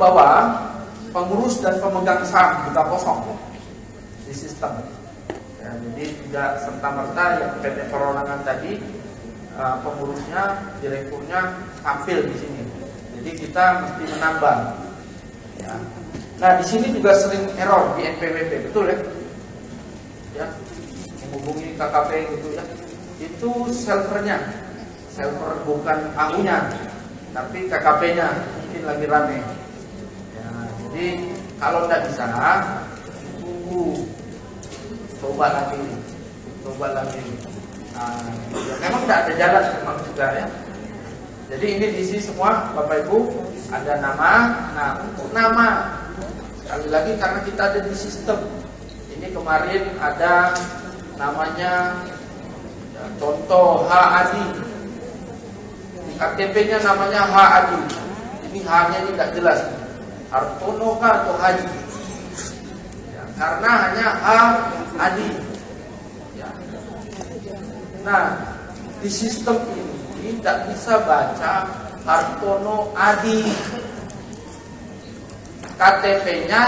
bawah, pengurus dan pemegang saham juga kosong di sistem. Ya, jadi tidak serta-merta yang PT Perorangan tadi pengurusnya, direkturnya tampil di sini. Jadi kita mesti menambah. Ya. Nah di sini juga sering error di NPWP, betul ya? Ya, menghubungi KKP gitu ya. Itu server bukan ahunya, tapi KKP-nya mungkin lagi rame. Ya, jadi kalau tidak bisa, tunggu, coba lagi. Ya, memang tidak ada jalan memang juga ya. Jadi ini diisi semua Bapak Ibu, ada nama. Nah untuk nama sekali lagi karena kita ada di sistem. Ini kemarin ada namanya ya, contoh H Adi. Di KTP-nya namanya H Adi. Ini H-nya ini tidak jelas. Hartono atau Haji. Ya, karena hanya H Adi. Ya. Nah di sistem ini tidak bisa baca Hartono Adi. KTP-nya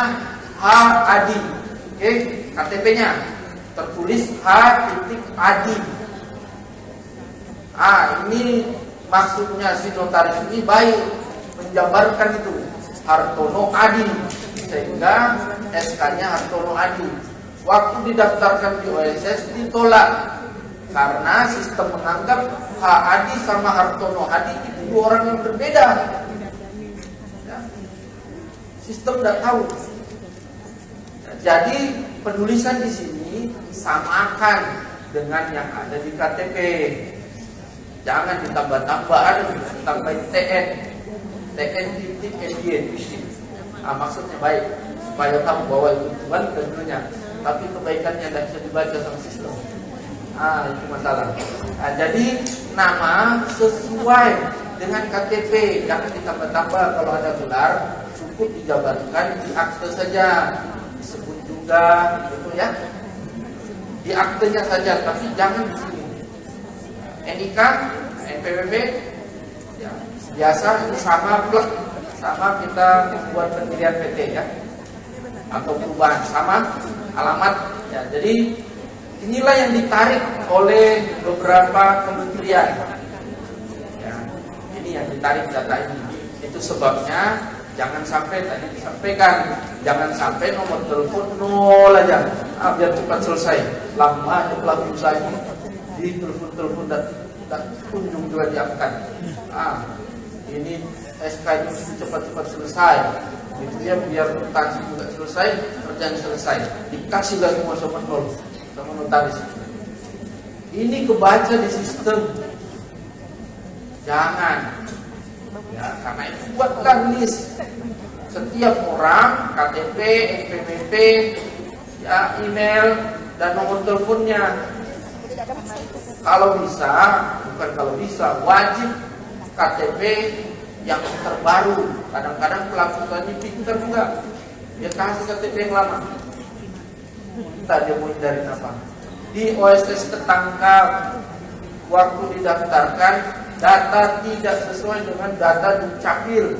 H Adi. Oke, KTP-nya tertulis H titik Adi. Ini maksudnya si notaris ini baik menjabarkan itu Hartono Adi, sehingga SK-nya Hartono Adi. Waktu didaftarkan di OSS ditolak karena sistem menganggap H Adi sama Hartono Adi itu dua orang yang berbeda. Ya. Sistem tidak tahu. Jadi penulisan di sini samakan dengan yang ada di KTP. Jangan ditambah-tambah, tambahin TN titik NY. Maksudnya baik supaya kamu bawa itu Tuhan ke dunia, tapi kebaikannya tidak bisa dibaca sama sistem. Itu masalah. Jadi nama sesuai dengan KTP, jangan ditambah-tambah. Kalau ada gelar cukup dijabarkan di akte saja, disebut juga gitu ya, di aktenya saja, tapi jangan di sini. NIK, NPWP, ya, biasa ini sama kita membuat pendirian PT ya, atau perubahan sama alamat ya. Jadi inilah yang ditarik oleh beberapa kementerian. Ya, ini yang ditarik data ini. Itu sebabnya jangan sampai tadi disampaikan, jangan sampai nomor telepon 0 aja. Biar cepat selesai. Lama aja pelaku usaha ini di telepon dan kunjung juga diangkat. Ini SK itu cepat-cepat selesai. Gitu ya, biar utang juga selesai, kerjaan selesai. Dikasihlah semua sama 0 sama notaris. Ini kebaca di sistem. Jangan. Ya, karena itu buatlah list setiap orang, KTP, NPWP, ya, email dan nomor teleponnya. Kalau bisa, wajib KTP yang terbaru. Kadang-kadang pelaku tadi pintar juga, dia kasih KTP yang lama. Entah dia mau hindarin apa. Di OSS ketangkap waktu didaftarkan data tidak sesuai dengan data Dukcapil.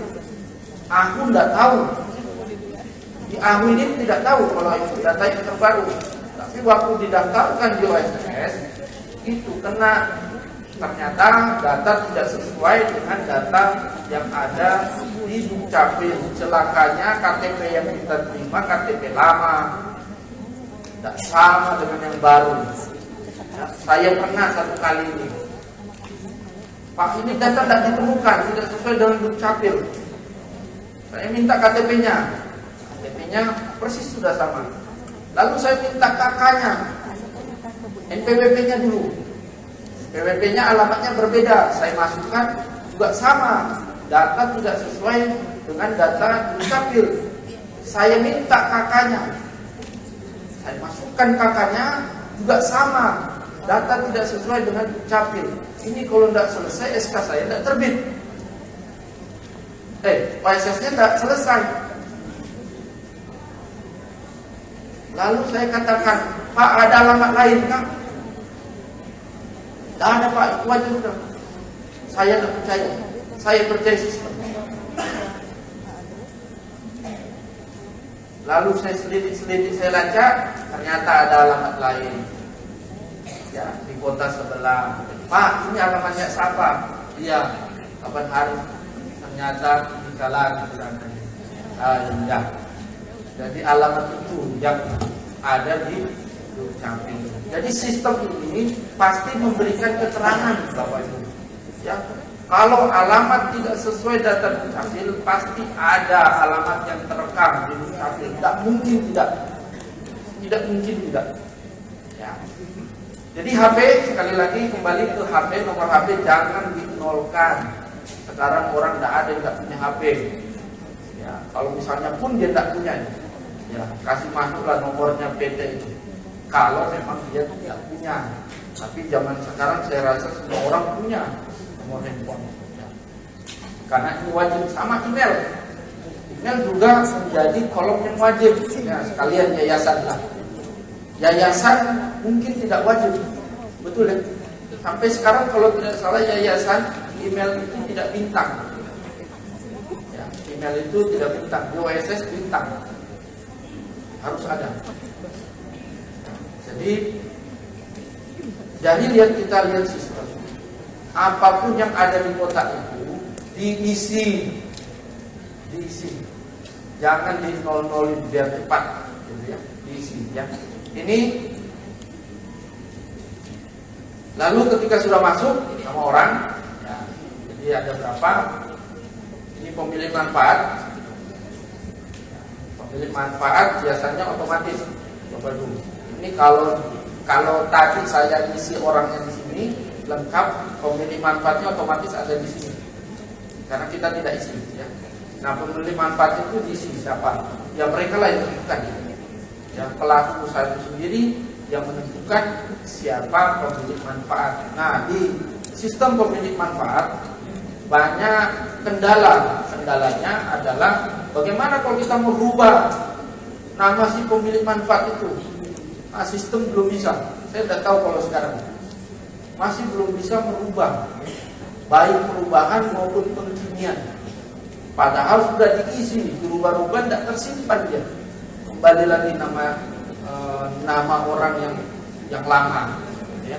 Aku tidak tahu. Di AHU ini tidak tahu kalau itu data yang terbaru. Tapi waktu didaftarkan di OSS itu kena, ternyata data tidak sesuai dengan data yang ada di Dukcapil. Celakanya KTP yang kita terima KTP lama, tidak sama dengan yang baru. Ya, saya pernah satu kali ini, Pak, ini data tidak ditemukan, tidak sesuai dengan Dukcapil. Saya minta KTP-nya persis sudah sama. Lalu saya minta KK-nya, NPWP-nya dulu. NPWP-nya alamatnya berbeda, saya masukkan juga sama, data tidak sesuai dengan data Dukcapil. Saya minta KK-nya, saya masukkan KK-nya juga sama, data tidak sesuai dengan Dukcapil. Ini kalau tidak selesai SK saya tidak terbit. OSS-nya tidak selesai. Lalu saya katakan, Pak, ada alamat lain kan? Tidak ada Pak, itu aja sudah. Saya tidak percaya. Saya percaya sistem. Lalu saya selidik, saya lacak, ternyata ada alamat lain. Ya, di kota sebelah. Pak, ini alamatnya siapa? Iya, kapan hari? Ternyata di jalan. Ya. Jadi alamat itu yang ada di Dukcapil. Jadi sistem ini pasti memberikan keterangan Bapak Ibu. Ya. Kalau alamat tidak sesuai data Dukcapil, pasti ada alamat yang terekam di Dukcapil. Tidak mungkin tidak. Tidak mungkin tidak. Ya. Jadi HP, sekali lagi kembali ke HP, nomor HP jangan dinolkan. Sekarang orang tidak ada yang tidak punya HP. Ya, kalau misalnya pun dia tidak punya, ya kasih masuklah nomornya PT itu. Kalau memang dia tidak punya. Tapi zaman sekarang saya rasa semua orang punya nomor handphone. Ya. Karena ini wajib, sama email. Email juga menjadi kolom yang wajib. Ya, sekalian yayasan lah. Yayasan mungkin tidak wajib, betul ya? Sampai sekarang kalau tidak salah yayasan email itu tidak bintang. Ya, email itu tidak bintang, di OSS bintang. Harus ada. Jadi kita lihat sistem. Apapun yang ada di kotak itu diisi. Jangan di nol-nolin biar cepat, gitu ya. Diisi ya. Ini lalu ketika sudah masuk sama orang, ya, jadi ada berapa? Ini pemilik manfaat. Pemilik manfaat biasanya otomatis. Coba dulu. Ini kalau tadi saya isi orangnya di sini lengkap, pemilik manfaatnya otomatis ada di sini. Karena kita tidak isi, ya. Nah, pemilik manfaat itu diisi siapa? Ya mereka lah yang tentukan. Ya, pelaku usaha itu sendiri yang menentukan siapa pemilik manfaat. Nah, di sistem pemilik manfaat banyak kendala. Kendalanya adalah bagaimana kalau kita merubah nama si pemilik manfaat itu. Nah, sistem belum bisa. Saya tidak tahu kalau sekarang masih belum bisa merubah, baik perubahan maupun pengkinian. Padahal sudah diisi, dirubah-rubah tidak tersimpan dia. Kembali lagi nama orang yang lama, ya.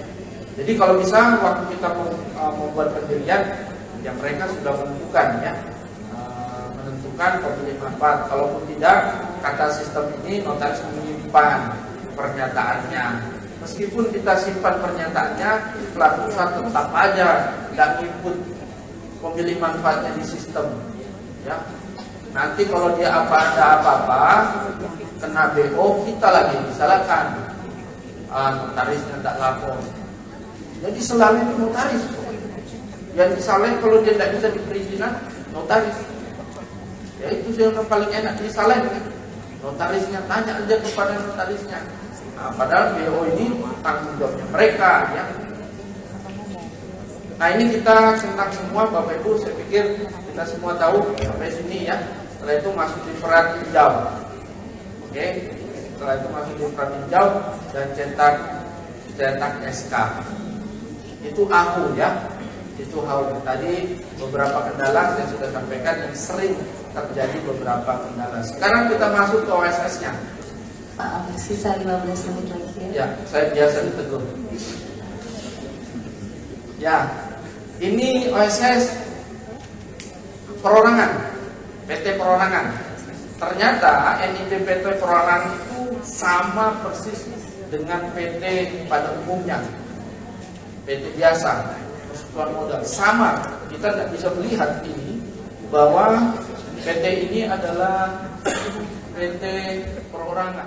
Jadi kalau bisa waktu kita membuat pendirian, ya mereka sudah menentukan, ya, menentukan pemilik manfaat. Kalaupun tidak, kata sistem ini notaris menyimpan pernyataannya. Meskipun kita simpan pernyataannya, pelaku usaha tetap aja tidak ikut pemilik manfaatnya di sistem, ya. Nanti kalau dia ada apa-apa, kena BO, kita lagi disalahkan. Notarisnya tidak lapor. Jadi selalu itu notaris. Yang disalahin kalau dia tidak bisa diperizinan, notaris. Ya itu yang paling enak disalahin. Notarisnya tanya aja kepada notarisnya. Nah, padahal BO ini tanggung jawabnya mereka, ya. Nah, ini kita tentang semua Bapak Ibu, saya pikir kita semua tahu sampai sini, ya. Setelah itu masuk di peran hijau. Oke. Setelah itu masuk di peran hijau dan cetak SK. Itu AHU, ya. Itu AHU. Tadi beberapa kendala saya sudah sampaikan yang sering terjadi beberapa kendala. Sekarang kita masuk ke OSS-nya. Pak, sisa 15 menit lagi, ya. Ya, saya biasa ditegur. Ya, ini OSS perorangan, PT perorangan. Ternyata NIP PT perorangan itu sama persis dengan PT pada umumnya, PT biasa, persekutuan modal, sama. Kita tidak bisa melihat ini bahwa PT ini adalah PT perorangan.